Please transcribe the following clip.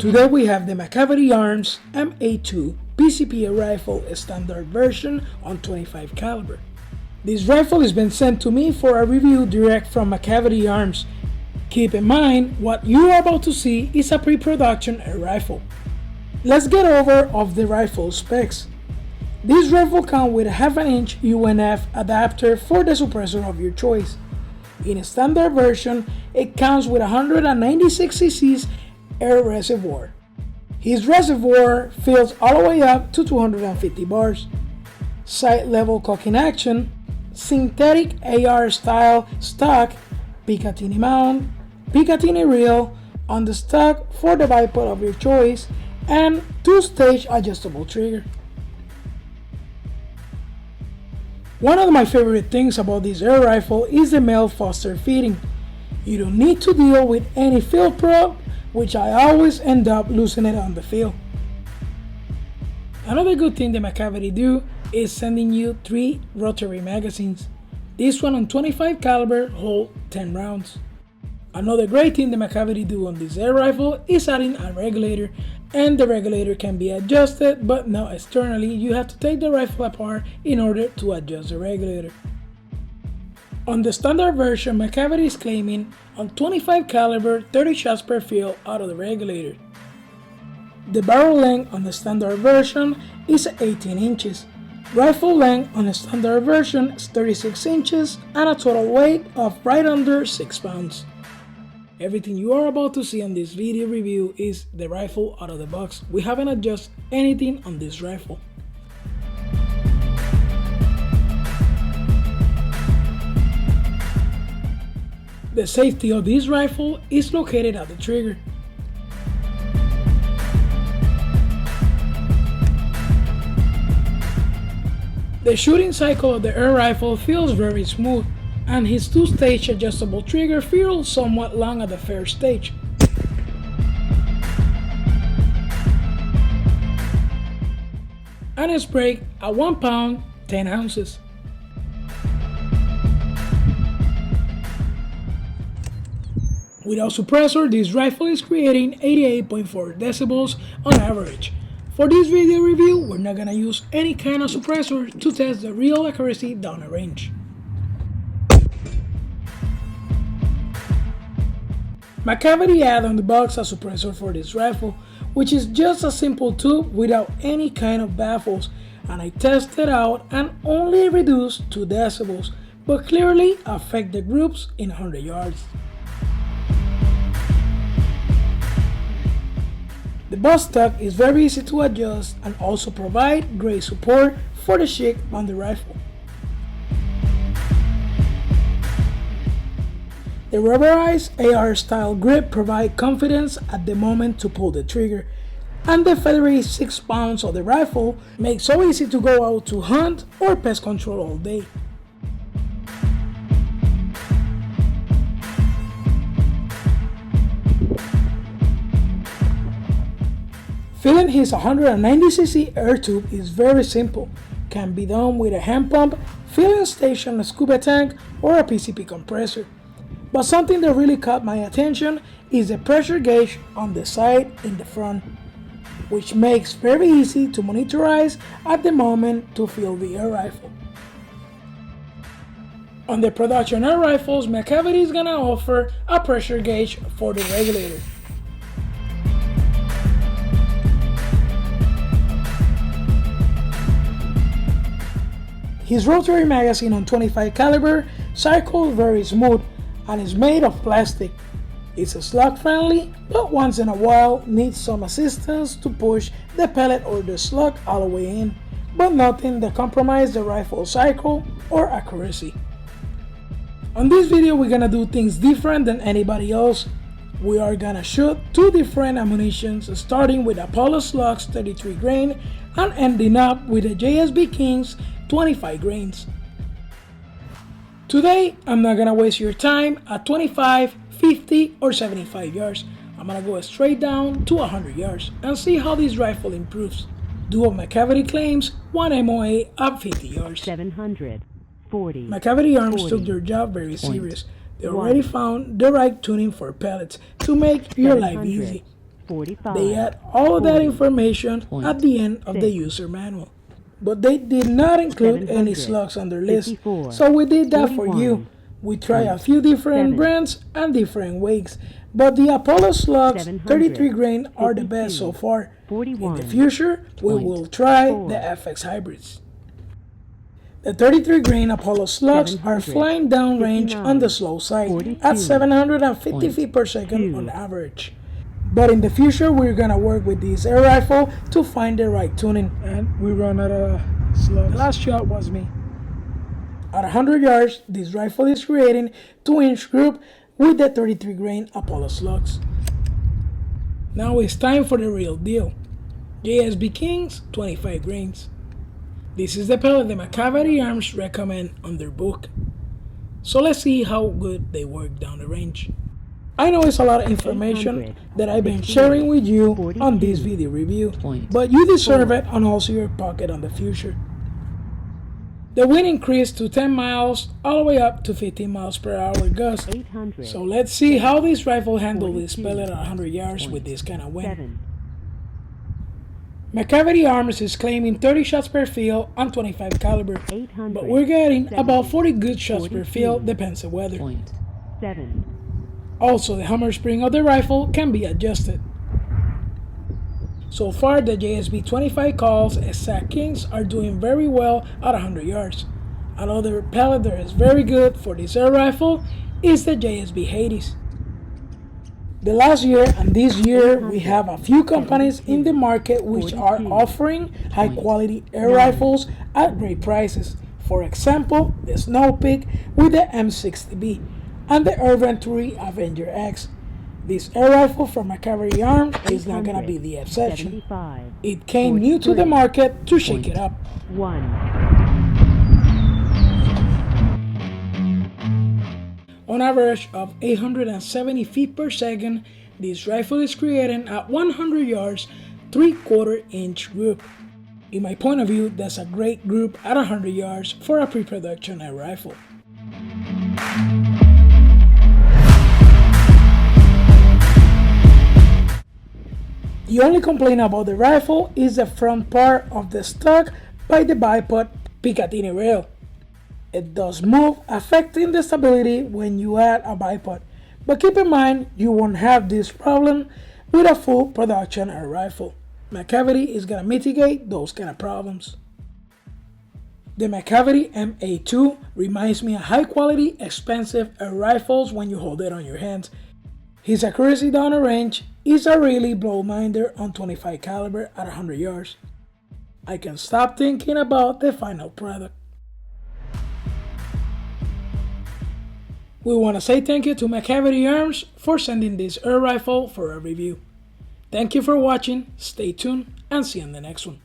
Today we have the Macavity Arms MA2 PCP rifle standard version on 25 caliber. This rifle has been sent to me for a review direct from Macavity Arms. Keep in mind, what you are about to see is a pre-production air rifle. Let's get over of the rifle specs. This rifle comes with a 1/2 inch UNF adapter for the suppressor of your choice. In a standard version, it comes with 196 cc air reservoir. His reservoir fills all the way up to 250 bars. Sight level cocking action, synthetic AR style stock, Picatinny mount, Picatinny reel on the stock for the bipod of your choice, and 2-stage adjustable trigger. One of my favorite things about this air rifle is the male Foster fitting. You don't need to deal with any field prop, which I always end up losing it on the field. Another good thing the Macavity do is sending you 3 rotary magazines. This one on 25 caliber hold 10 rounds. Another great thing the Macavity do on this air rifle is adding a regulator, and the regulator can be adjusted, but not externally. You have to take the rifle apart in order to adjust the regulator. On the standard version, Macavity is claiming on 25 caliber 30 shots per field out of the regulator. The barrel length on the standard version is 18 inches. Rifle length on the standard version is 36 inches and a total weight of right under 6 pounds. Everything you are about to see on this video review is the rifle out of the box. We haven't adjusted anything on this rifle. The safety of this rifle is located at the trigger. The shooting cycle of the air rifle feels very smooth, and his 2-stage adjustable trigger feels somewhat long at the first stage. And his brake at 1 pound 10 ounces. Without suppressor, this rifle is creating 88.4 decibels on average. For this video review, we're not gonna use any kind of suppressor to test the real accuracy down the range. Macavity add on the box a suppressor for this rifle, which is just a simple tube without any kind of baffles, and I tested out and only reduced 2 decibels, but clearly affect the groups in 100 yards. The butt stock is very easy to adjust and also provide great support for the sheath on the rifle. The rubberized AR style grip provide confidence at the moment to pull the trigger, and the feathery 6 pounds of the rifle makes so easy to go out to hunt or pest control all day. Filling his 190cc air tube is very simple. Can be done with a hand pump, filling station, a scuba tank, or a PCP compressor. But something that really caught my attention is the pressure gauge on the side in the front, which makes very easy to monitorize at the moment to fill the air rifle. On the production air rifles, Macavity is gonna offer a pressure gauge for the regulator. His rotary magazine on 25 caliber cycles very smooth and is made of plastic. It's slug friendly, but once in a while needs some assistance to push the pellet or the slug all the way in, but nothing that compromises the rifle cycle or accuracy. On this video we're gonna do things different than anybody else. We are gonna shoot 2 different ammunitions, starting with Apollo slugs 33 grain and ending up with the JSB Kings 25 grains. Today I'm not gonna waste your time at 25, 50 or 75 yards. I'm gonna go straight down to 100 yards and see how this rifle improves. Duo Macavity claims 1 MOA at 50 yards. 740. Macavity Arms took their job very serious. They already found the right tuning for pellets to make your life easy. 45. They add all of that 40, information at the end of the 6, user manual. But they did not include any 700, slugs on their list, 54, so we did that for 41, you. We tried a few different 7, brands and different weights, but the Apollo slugs 700, 33 grain are the best 52, so far. 41, In the future, we will try 4, the FX hybrids. The 33 grain Apollo slugs are 700, flying downrange 59, on the slow side 42, at 750 feet per second 2. on average. But in the future, we're gonna work with this air rifle to find the right tuning. And we run out of slugs. The last shot was me. At 100 yards, this rifle is creating 2-inch group with the 33 grain Apollo slugs. Now it's time for the real deal. JSB Kings 25 grains. This is the pellet the Macavity Arms recommend on their book. So let's see how good they work down the range. I know it's a lot of information that I've been sharing with you on this video review, but you deserve it and also your pocket on the future. The wind increased to 10 miles all the way up to 15 miles per hour gust. So let's see how this rifle handles this pellet at 100 yards with this kind of wind. Macavity Arms is claiming 30 shots per field on 25 caliber, but we're getting about 40 good shots per field, depends on weather. 7. Also, the hammer spring of the rifle can be adjusted. So far, the JSB 25 calls exact Kings are doing very well at 100 yards. Another pellet that is very good for this air rifle is the JSB Hades. The last year and this year, we have a few companies in the market which are offering high quality air rifles at great prices. For example, the Snow Peak with the M60B and the Air Venturi Avenger X. This air rifle from Macavity Arms is not gonna be the exception. It came new to the market to shake it up. 1. On average of 870 feet per second, this rifle is creating at 100 yards 3/4 inch group. In my point of view, that's a great group at 100 yards for a pre-production air rifle. The only complaint about the rifle is the front part of the stock by the bipod Picatinny rail. It does move, affecting the stability when you add a bipod, but keep in mind you won't have this problem with a full production air rifle. Macavity is gonna mitigate those kind of problems. The Macavity MA2 reminds me of high quality, expensive air rifles when you hold it on your hands. His accuracy down the range is a really blow-minder on 25 caliber at 100 yards. I can stop thinking about the final product. We want to say thank you to Macavity Arms for sending this air rifle for a review. Thank you for watching, stay tuned, and see you in the next one.